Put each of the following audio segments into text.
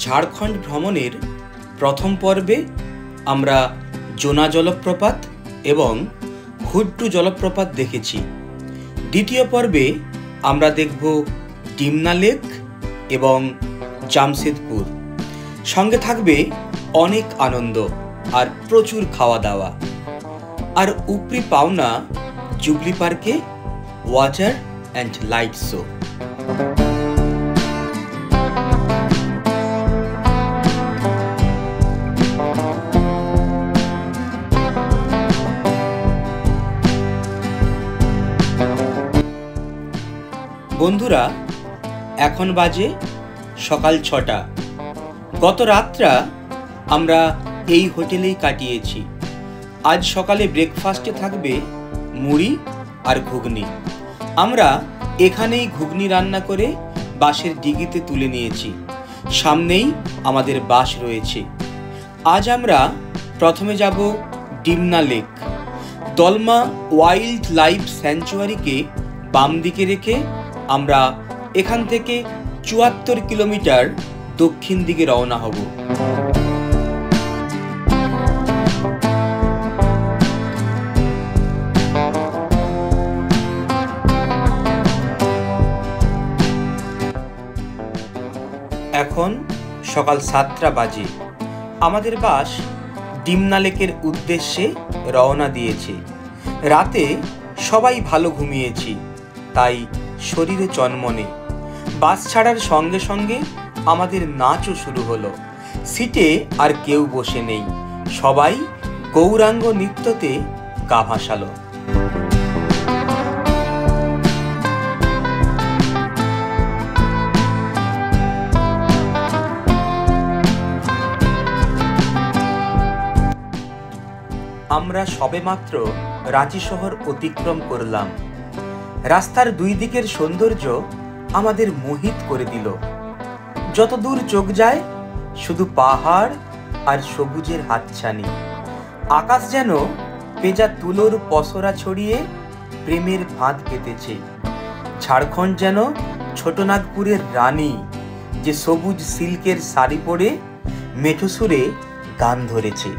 ঝাড়খণ্ড ভ্রমণের প্রথম পর্বে আমরা জোনা জলপ্রপাত এবং হুড্ডু জলপ্রপাত দেখেছি। দ্বিতীয় পর্বে আমরা দেখব ডিমনা লেক এবং জামশেদপুর। সঙ্গে থাকবে অনেক আনন্দ আর প্রচুর খাওয়া দাওয়া। আর উপরি পাওনা জুবলি পার্কে ওয়াটার অ্যান্ড লাইট শো। বন্ধুরা, এখন বাজে সকাল 6টা। গত রাতটা আমরা এই হোটেলেই কাটিয়েছি। আজ সকালে ব্রেকফাস্টে থাকবে মুড়ি আর ঘুগনি। আমরা এখানেই ঘুগনি রান্না করে বাঁশের ডিগিতে তুলে নিয়েছি। সামনেই আমাদের বাস রয়েছে। আজ আমরা প্রথমে যাব Dimna lake. Dalma wild life স্যাংচুয়ারিকে বাম দিকে রেখে আমরা এখান থেকে ৭৪ কিলোমিটার দক্ষিণ দিকে রওনা হব। এখন সকাল 7টা বাজে। আমাদের বাস ডিমনা লেকের উদ্দেশ্যে রওনা দিয়েছে। রাতে সবাই ভালো ঘুমিয়েছি, তাই শরীরে চনমনে। বাস ছাড়ার সঙ্গে সঙ্গে আমাদের নাচও শুরু হলো। সিটে আর কেউ বসে নেই, সবাই গৌরাঙ্গ নৃত্যতে গা ভাসালো। আমরা সবেমাত্র রাঁচি শহর অতিক্রম করলাম। রাস্তার দুই দিকের সৌন্দর্য আমাদের মোহিত করে দিল। যত দূর চোখ যায় শুধু পাহাড় আর সবুজের হাতছানি। আকাশ যেন পেঁজা তুলোর পসরা ছড়িয়ে প্রেমের ফাঁদ পেতেছে। ঝাড়খণ্ড যেন ছোটনাগপুরের রানী, যে সবুজ সিল্কের শাড়ি পরে মেঠো সুরে গান ধরেছে।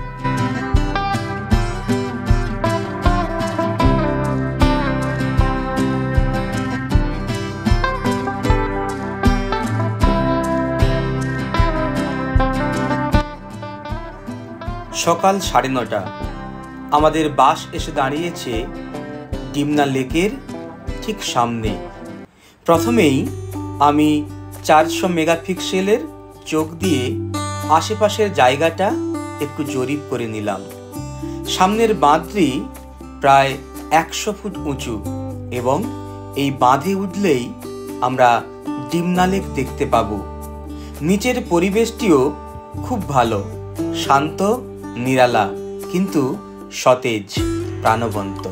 সকাল 9:30। আমাদের বাস এসে দাঁড়িয়েছে ডিমনা লেকের ঠিক সামনে। প্রথমেই আমি 400 মেগাপিক্সেলের চোখ দিয়ে আশেপাশের জায়গাটা একটু জরিপ করে নিলাম। সামনের বাঁধটি প্রায় 100 ফুট উঁচু এবং এই বাঁধে উঠলেই আমরা ডিমনা লেক দেখতে পাবো। নিচের পরিবেশটিও খুব ভালো, শান্ত, নিরালা, কিন্তু সতেজ, প্রাণবন্ত।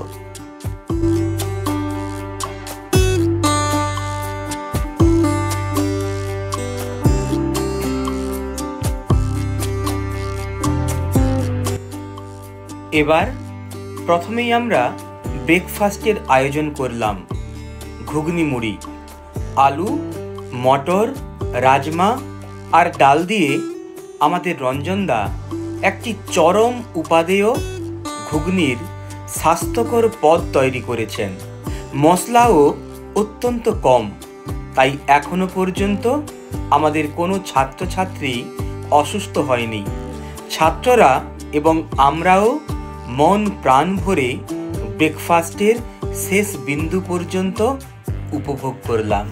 এবার প্রথমেই আমরা ব্রেকফাস্টের আয়োজন করলাম। ঘুগনি মুড়ি, আলু, মটর, রাজমা আর ডাল দিয়ে আমাদের রঞ্জনদা একটি চরম উপাদেয় ঘুগনির স্বাস্থ্যকর পদ তৈরি করেছেন। মশলাও অত্যন্ত কম, তাই এখনো পর্যন্ত আমাদের কোনো ছাত্রছাত্রী অসুস্থ হয়নি। ছাত্ররা এবং আমরাও মন প্রাণ ভরে ব্রেকফাস্টের শেষ বিন্দু পর্যন্ত উপভোগ করলাম।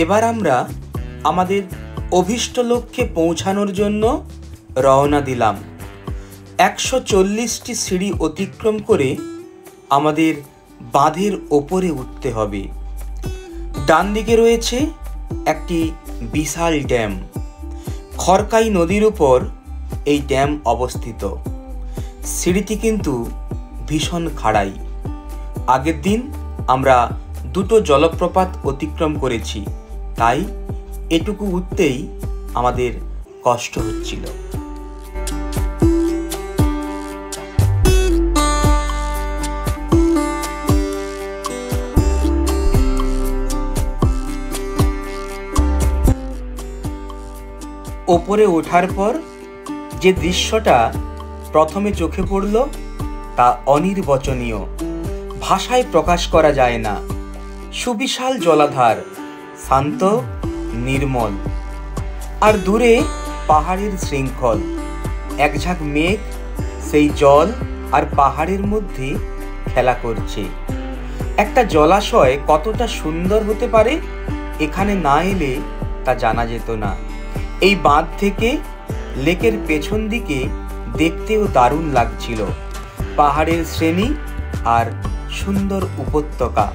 এবার আমরা আমাদের অভীষ্ট লক্ষ্যে পৌঁছানোর জন্য রওনা দিলাম। 140টি সিঁড়ি অতিক্রম করে আমাদের বাঁধের ওপরে উঠতে হবে। ডান দিকে রয়েছে একটি বিশাল ড্যাম। খড়কাই নদীর উপর এই ড্যাম অবস্থিত। সিঁড়িটি কিন্তু ভীষণ খাড়াই। আগের দিন আমরা দুটো জলপ্রপাত অতিক্রম করেছি, তাই এটুকু উঠতেই আমাদের কষ্ট হচ্ছিল। ওপরে ওঠার পর যে দৃশ্যটা প্রথমে চোখে পড়ল তা অনির্বচনীয়, ভাষায় প্রকাশ করা যায় না। সুবিশাল জলাধার, শান্ত নির্মল, আর দূরে পাহাড়ের শৃঙ্খল। এক ঝাঁক মেঘ সেই জল আর পাহাড়ের মধ্যে খেলা করছে। একটা জলাশয় কতটা সুন্দর হতে পারে এখানে না এলে তা জানা যেত না। এই বাঁধ থেকে লেকের পেছন দিকে দেখতেও দারুণ লাগছিল। পাহাড়ের শ্রেণী আর সুন্দর উপত্যকা,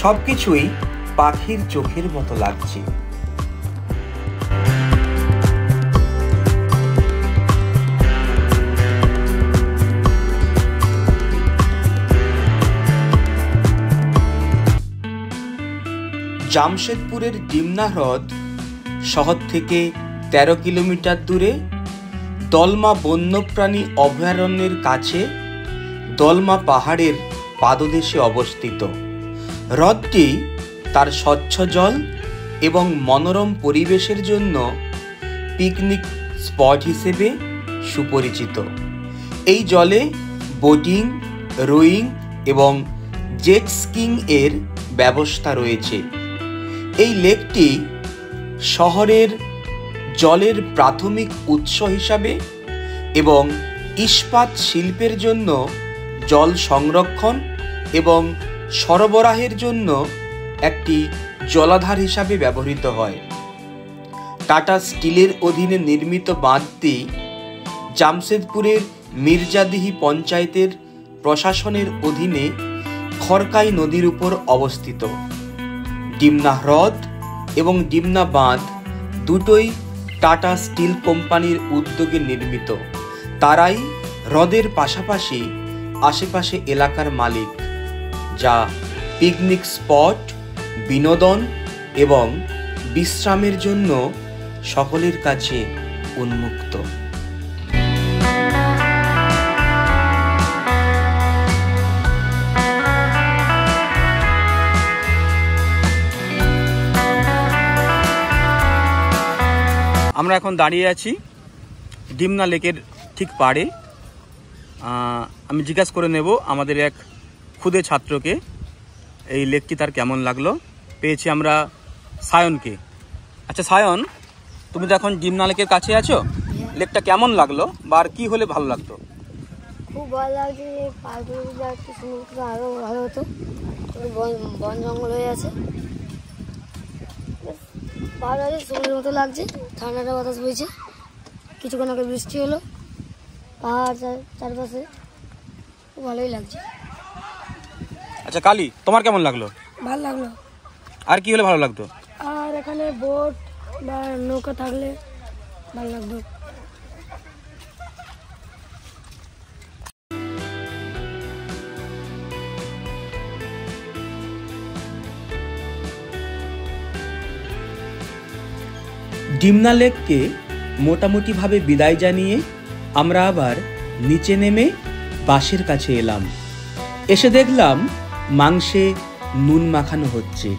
সবকিছুই পাখির চোখের মতো লাগছে। জামশেদপুরের ডিমনা হ্রদ শহর থেকে 13 কিলোমিটার দূরে দলমা বন্যপ্রাণী অভয়ারণ্যের কাছে দলমা পাহাড়ের পাদদেশে অবস্থিত। হ্রদটি তার স্বচ্ছ জল এবং মনোরম পরিবেশের জন্য পিকনিক স্পট হিসেবে সুপরিচিত। এই জলে বোটিং, রোয়িং এবং জেট স্কিং এর ব্যবস্থা রয়েছে। এই লেকটি শহরের জলের প্রাথমিক উৎস হিসাবে এবং ইস্পাত শিল্পের জন্য জল সংরক্ষণ এবং সরবরাহের জন্য একটি জলাধার হিসাবে ব্যবহৃত হয়। টাটা স্টিলের অধীনে নির্মিত বাঁধটি জামশেদপুরের মির্জাদিহি পঞ্চায়েতের প্রশাসনের অধীনে খড়কাই নদীর উপর অবস্থিত। ডিমনা হ্রদ এবং ডিমনা বাঁধ দুটোই টাটা স্টিল কোম্পানির উদ্যোগে নির্মিত। তারাই হ্রদের পাশাপাশি আশেপাশে এলাকার মালিক, যা পিকনিক স্পট, বিনোদন এবং বিশ্রামের জন্য সকলের কাছে উন্মুক্ত। আমরা এখন দাঁড়িয়ে আছি ডিমনা লেকের ঠিক পাড়ে। আমি জিজ্ঞাসা করে নেব আমাদের এক খুদে ছাত্রকে এই লেকটি তার কেমন লাগলো। পেয়েছি আমরা সায়নকে। আচ্ছা সায়ন, তুমি তো এখন ডিমনা লেকের কাছে আছো, লেকটা কেমন লাগলো বা আর কি হলে ভালো লাগতো? খুব ভালো লাগছে। পার্কে যাচ্ছে সমুদ্র আরও ভালো হতো, বন জঙ্গল হয়ে আছে, ভালো আছে, সমুদ্রের মতো লাগছে, ঠান্ডাটা বাতাস বইছে, কিছুক্ষণ আগে বৃষ্টি হলো, পাহাড় চারপাশে, খুব ভালোই লাগছে। আচ্ছা কালী, তোমার কেমন লাগলো? ভালো লাগলো। আর কি হলে ভালো লাগতো? আর এখানে বোট বা নৌকা থাকলে ভালো লাগতো। ডিমনা লেককে মোটামুটিভাবে বিদায় জানিয়ে আমরা আবার নিচে নেমে বাসের কাছে এলাম। এসে দেখলাম মাংসে নুন মাখানো হচ্ছে।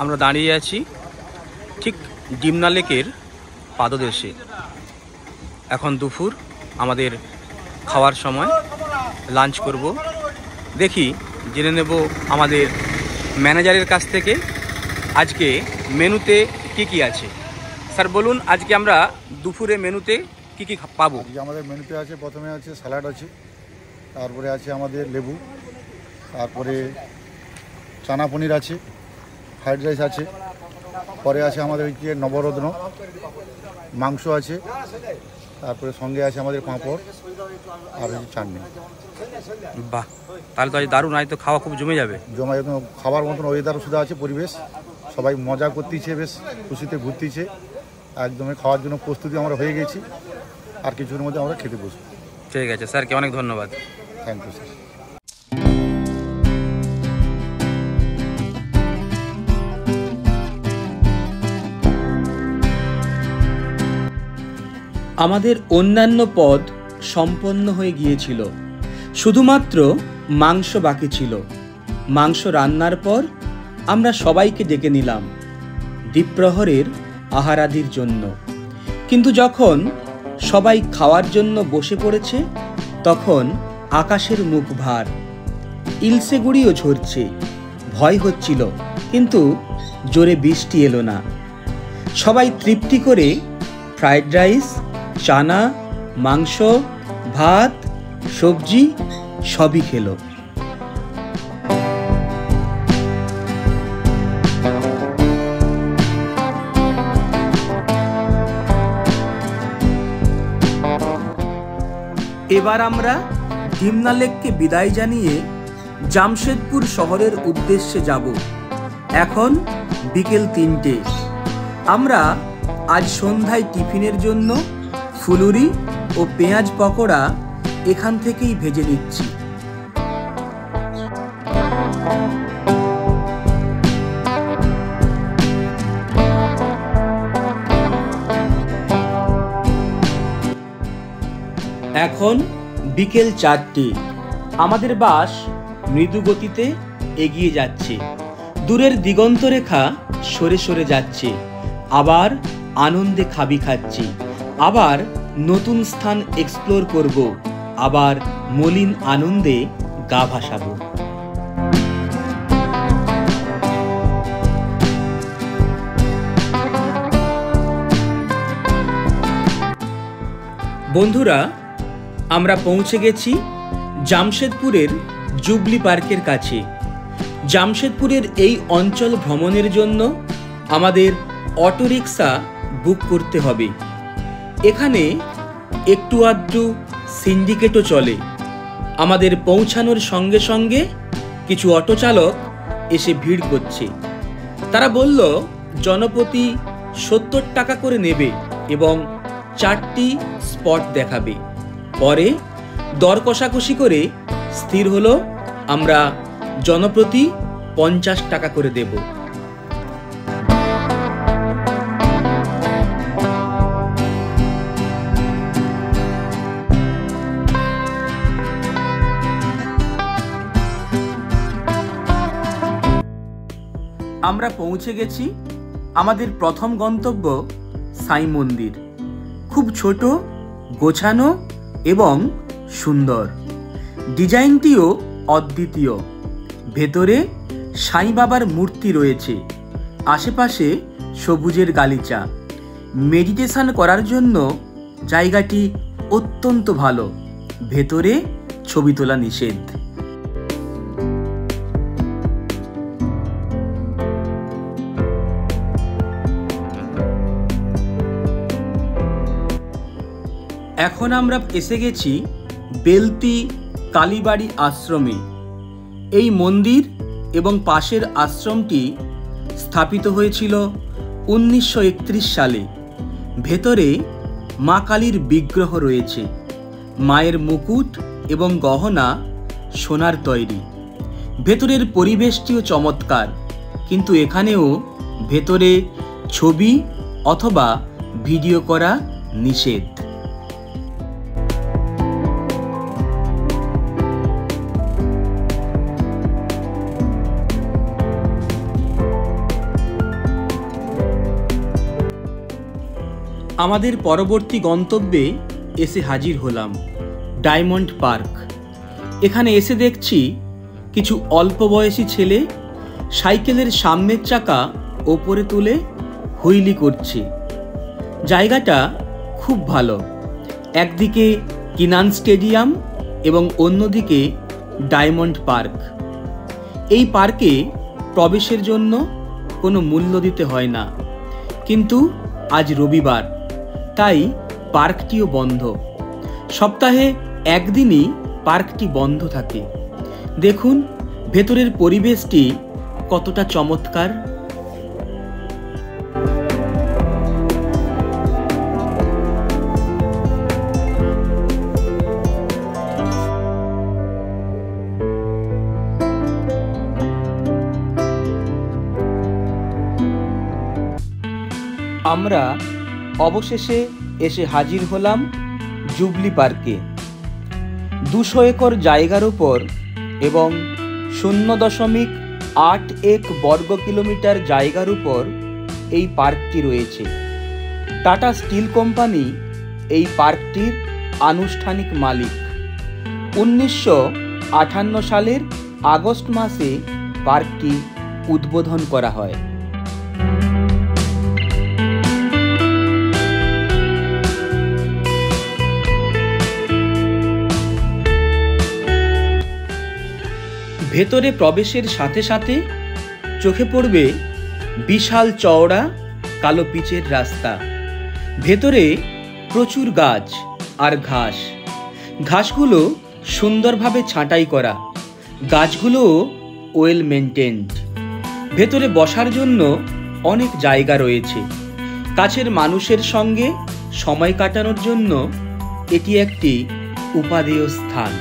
আমরা দাঁড়িয়ে আছি ঠিক ডিমনা লেকের পাদদেশে। এখন দুপুর, আমাদের খাওয়ার সময়, লাঞ্চ করব। দেখি জেনে নেব আমাদের ম্যানেজারের কাছ থেকে আজকে মেনুতে কি কি আছে। স্যার বলুন, আজকে আমরা দুপুরে মেনুতে কি কি পাবো? আমাদের মেনুতে আছে, প্রথমে আছে স্যালাড আছে, তারপরে আছে আমাদের লেবু, তারপরে চানা পনির আছে, ফ্রাইড রাইস আছে, পরে আছে আমাদের হচ্ছে নবরত্ন মাংস আছে, তারপরে সঙ্গে আছে আমাদের পাঁপড় আর হচ্ছে চাটনি। বাহ, তাহলে তো আজ দারুণ, আজ তো খাওয়া খুব জমে যাবে। জমা খাবার মতন ওয়েদার সুদা আছে, পরিবেশ, সবাই মজা করতেছে, বেশ খুশিতে ঘুরতেছে। একদমই খাওয়ার জন্য প্রস্তুতি আমরা হয়ে গেছি, আর কিছুর মধ্যে আমরা খেতে বসবো। ঠিক আছে স্যারকে অনেক ধন্যবাদ। Thank you sir. আমাদের অন্যান্য পদ সম্পন্ন হয়ে গিয়েছিল, শুধুমাত্র মাংস বাকি ছিল। মাংস রান্নার পর আমরা সবাইকে ডেকে নিলাম দ্বীপ্রহরের আহারাদির জন্য। কিন্তু যখন সবাই খাওয়ার জন্য বসে পড়েছে, তখন আকাশের মুখ ভার, ইলসে গুড়িও ঝরছে। ভয় হচ্ছিল, কিন্তু জোরে বৃষ্টি এলো না। সবাই তৃপ্তি করে ফ্রাইড রাইস, চানা, মাংস, ভাত, সবজি সবই খেলো। এবার আমরা ডিমনা লেককে বিদায় জানিয়ে জামশেদপুর শহরের উদ্দেশ্যে যাব। এখন বিকেল 3টে। আমরা আজ সন্ধ্যায় টিফিনের জন্য ফুলুরি ও পেঁয়াজ পকোড়া এখান থেকেই ভেজে নিচ্ছি। এখন বিকেল 4টে। আমাদের বাস মৃদু গতিতে এগিয়ে যাচ্ছে। দূরের দিগন্তরেখা সরে সরে যাচ্ছে। আবার আনন্দে খাবি খাচ্ছি। আবার নতুন স্থান এক্সপ্লোর করব। আবার মলিন আনন্দে গা ভাসাবো। বন্ধুরা, আমরা পৌঁছে গেছি জামশেদপুরের জুবলি পার্কের কাছে। জামশেদপুরের এই অঞ্চল ভ্রমণের জন্য আমাদের অটোরিকশা বুক করতে হবে। এখানে একটু আধটু সিন্ডিকেটও চলে। আমাদের পৌঁছানোর সঙ্গে সঙ্গে কিছু অটো চালক এসে ভিড় করছে। তারা বলল জনপ্রতি 70 টাকা করে নেবে এবং 4টি স্পট দেখাবে। পরে দর কষাকষি করে স্থির হলো আমরা জনপ্রতি 50 টাকা করে দেব। আমরা পৌঁছে গেছি। আমাদের প্রথম গন্তব্য সাই মন্দির। খুব ছোট, গোছানো এবং সুন্দর। ডিজাইনটিও অদ্বিতীয়। ভেতরে সাই বাবার মূর্তি রয়েছে। আশেপাশে সবুজের গালিচা। মেডিটেশন করার জন্য জায়গাটি অত্যন্ত ভালো। ভেতরে ছবি তোলা নিষেধ। এখন আমরা এসে গেছি বেলতি কালীবাড়ি আশ্রমে। এই মন্দির এবং পাশের আশ্রমটি স্থাপিত হয়েছিল 1931 সালে। ভেতরে মা কালীর বিগ্রহ রয়েছে। মায়ের মুকুট এবং গহনা সোনার তৈরি। ভেতরের পরিবেশটিও চমৎকার, কিন্তু এখানেও ভেতরে ছবি অথবা ভিডিও করা নিষেধ। আমাদের পরবর্তী গন্তব্যে এসে হাজির হলাম, ডায়মন্ড পার্ক। এখানে এসে দেখছি কিছু অল্প বয়সী ছেলে সাইকেলের সামনের চাকা ওপরে তুলে হুইলি করছে। জায়গাটা খুব ভালো। একদিকে কিনান স্টেডিয়াম এবং অন্যদিকে ডায়মন্ড পার্ক। এই পার্কে প্রবেশের জন্য কোনো মূল্য দিতে হয় না, কিন্তু আজ রবিবার, তাই পার্কটিও বন্ধ। সপ্তাহে একদিনই পার্কটি বন্ধ থাকে। দেখুন ভেতরের পরিবেশটি কতটা চমৎকার। আমরা অবশেষে এসে হাজির হলাম জুবলি পার্কে। 200 একর জায়গার উপর এবং 0.81 বর্গ কিলোমিটার জায়গার উপর এই পার্কটি রয়েছে। টাটা স্টিল কোম্পানি এই পার্কটির আনুষ্ঠানিক মালিক। 1958 সালের আগস্ট মাসে পার্কটি উদ্বোধন করা হয়। ভেতরে প্রবেশের সাথে সাথে চোখে পড়বে বিশাল চওড়া কালো পিচের রাস্তা। ভেতরে প্রচুর গাছ আর ঘাস। ঘাসগুলো সুন্দরভাবে ছাঁটাই করা, গাছগুলো ওয়েল মেনটেন্ড। ভেতরে বসার জন্য অনেক জায়গা রয়েছে। কাছের মানুষের সঙ্গে সময় কাটানোর জন্য এটি একটি উপাদেয় স্থান।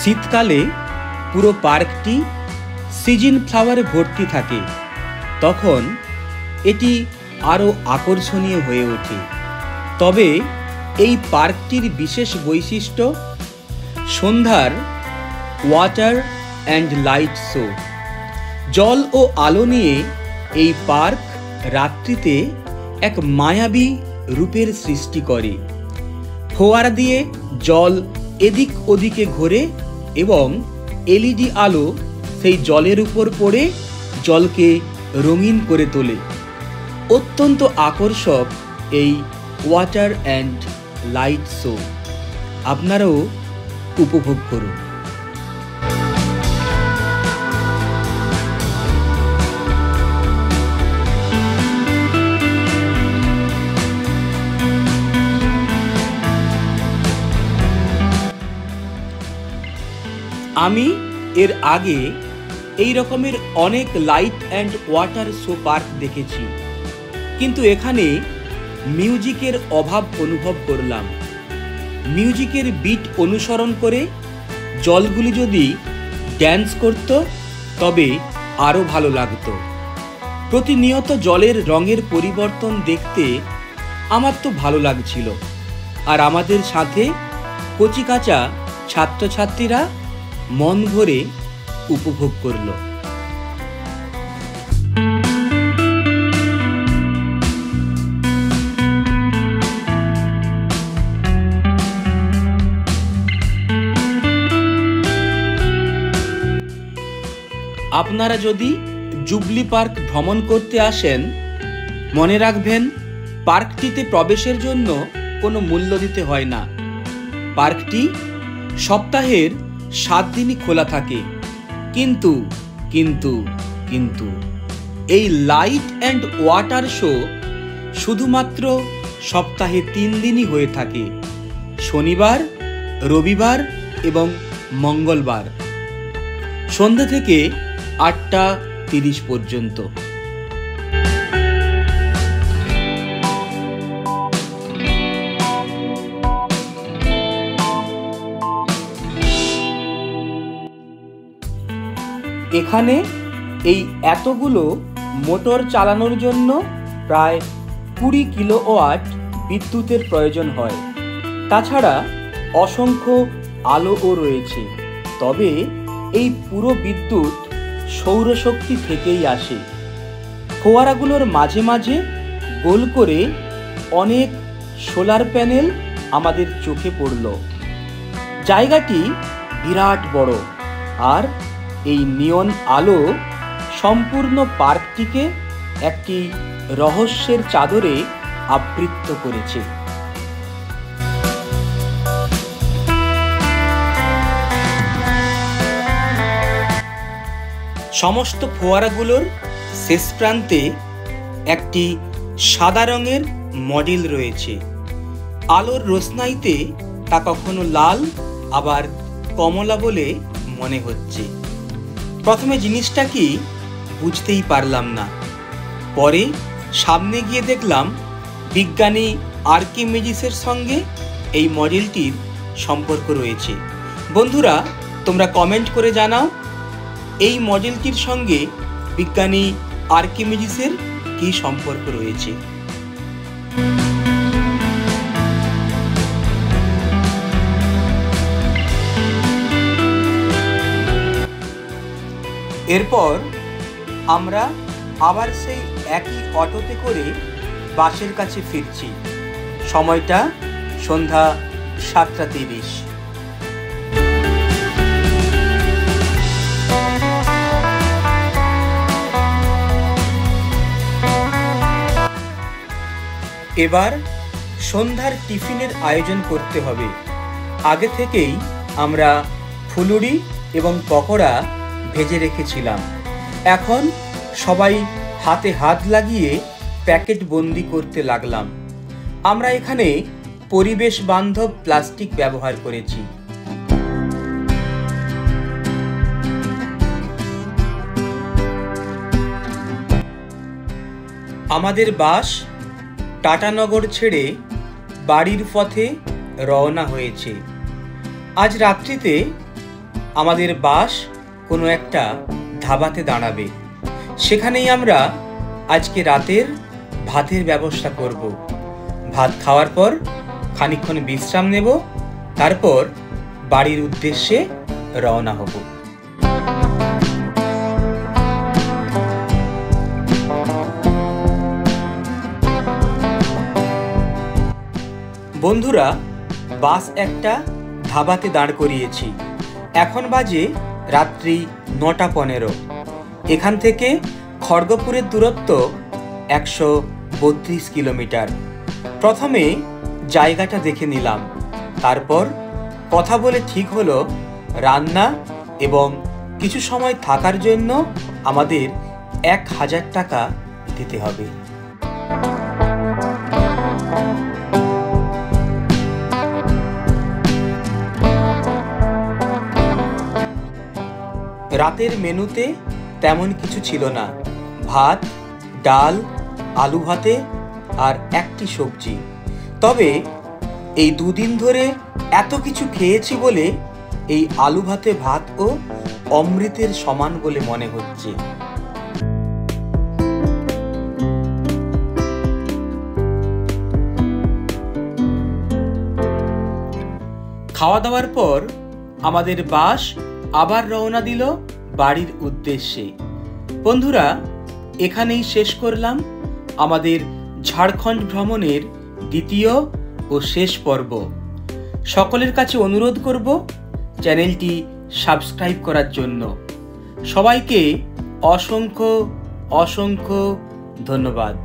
শীতকালে পুরো পার্কটি সিজন ফ্লাওয়ারে ভর্তি থাকে। তখন এটি আরও আকর্ষণীয় হয়ে ওঠে। তবে এই পার্কটির বিশেষ বৈশিষ্ট্য সন্ধ্যার ওয়াটার অ্যান্ড লাইট শো। জল ও আলো নিয়ে এই পার্ক রাত্রিতে এক মায়াবী রূপের সৃষ্টি করে। ফোয়ারা দিয়ে জল এদিক ওদিকে ঘোরে এবং এলইডি আলো সেই জলের উপর পড়ে জলকে রঙিন করে তোলে। অত্যন্ত আকর্ষক এই ওয়াটার অ্যান্ড লাইট শো। আপনারাও উপভোগ করুন। আমি এর আগে এই রকমের অনেক light and water show park দেখেছি, কিন্তু এখানে মিউজিকের অভাব অনুভব করলাম। মিউজিকের বিট অনুসরণ করে জলগুলি যদি ড্যান্স করত তবে আরও ভালো লাগতো। প্রতিনিয়ত জলের রঙের পরিবর্তন দেখতে আমার তো ভালো লাগছিল, আর আমাদের সাথে কচিকাঁচা ছাত্রছাত্রীরা মন ভরে উপভোগ করল। আপনারা যদি জুবলি পার্ক ভ্রমণ করতে আসেন, মনে রাখবেন পার্কটিতে প্রবেশের জন্য কোনো মূল্য দিতে হয় না। পার্কটি সপ্তাহের 7 দিনই খোলা থাকে। কিন্তু কিন্তু কিন্তু এই লাইট অ্যান্ড ওয়াটার শো শুধুমাত্র সপ্তাহে 3 দিনই হয়ে থাকে, শনিবার, রবিবার এবং মঙ্গলবার, সন্ধ্যা থেকে 8:30 পর্যন্ত। এখানে এই এতগুলো মোটর চালানোর জন্য প্রায় 20 কিলোওয়াট বিদ্যুতের প্রয়োজন হয়। তাছাড়া অসংখ্য আলোও রয়েছে। তবে এই পুরো বিদ্যুৎ সৌরশক্তি থেকেই আসে। ফোয়ারাগুলোর মাঝে মাঝে গোল করে অনেক সোলার প্যানেল আমাদের চোখে পড়ল। জায়গাটি বিরাট বড়, আর এই নিয়ন আলো সম্পূর্ণ পার্কটিকে একটি রহস্যের চাদরে আবৃত করেছে। সমস্ত ফোয়ারাগুলোর শেষ প্রান্তে একটি সাদা রঙের মডেল রয়েছে। আলোর রোশনাইতে তা কখনো লাল আবার কমলা বলে মনে হচ্ছে। প্রথমে জিনিসটা কি বুঝতেই পারলাম না, পরে সামনে গিয়ে দেখলাম বিজ্ঞানী আর্কিমিডিসের সঙ্গে এই মডেলটির সম্পর্ক রয়েছে। বন্ধুরা, তোমরা কমেন্ট করে জানাও এই মডেলটির সঙ্গে বিজ্ঞানী আর্কিমিডিসের কী সম্পর্ক রয়েছে। এরপর আমরা আবার সেই একই অটোতে করে বাসের কাছে ফিরছি। সময়টা সন্ধ্যা 7:30। এবার সন্ধ্যার টিফিনের আয়োজন করতে হবে। আগে থেকেই আমরা ফুলুরি এবং পকোড়া ভেজে রেখেছিলাম। এখন সবাই হাতে হাত লাগিয়ে প্যাকেট বন্দি করতে লাগলাম। আমরা এখানে পরিবেশ বান্ধব প্লাস্টিক ব্যবহার করেছি। আমাদের বাস টাটানগর ছেড়ে বাড়ির পথে রওনা হয়েছে। আজ রাত্রিতে আমাদের বাস কোনো একটা ধাবাতে দাঁড়াবে। সেখানেই আমরা আজকে রাতের ভাতের ব্যবস্থা করব। ভাত খাওয়ার পর খানিকক্ষণ বিশ্রাম নেব, তারপর বাড়ির উদ্দেশ্যে রওনা হব। বন্ধুরা, বাস একটা ধাবাতে দাঁড় করিয়েছি। এখন বাজে রাত্রি 9:15। এখান থেকে খড়গপুরের দূরত্ব 132 কিলোমিটার। প্রথমে জায়গাটা দেখে নিলাম, তারপর কথা বলে ঠিক হলো রান্না এবং কিছু সময় থাকার জন্য আমাদের 1000 টাকা দিতে হবে। রাতের মেনুতে তেমন কিছু ছিল না। ভাত, ডাল, আলু ভাতে আর একটি সবজি। তবে এই দুদিন ধরে এত কিছু খেয়েছি বলে এই আলু ভাতে ভাতও অমৃতের সমান বলে মনে হচ্ছে। খাওয়া দাওয়ার পর আমাদের বাস আবার রওনা দিল বাড়ির উদ্দেশ্যে। বন্ধুরা, এখানেই শেষ করলাম আমাদের ঝাড়খণ্ড ভ্রমণের দ্বিতীয় ও শেষ পর্ব। সকলের কাছে অনুরোধ করব চ্যানেলটি সাবস্ক্রাইব করার জন্য। সবাইকে অসংখ্য অসংখ্য ধন্যবাদ।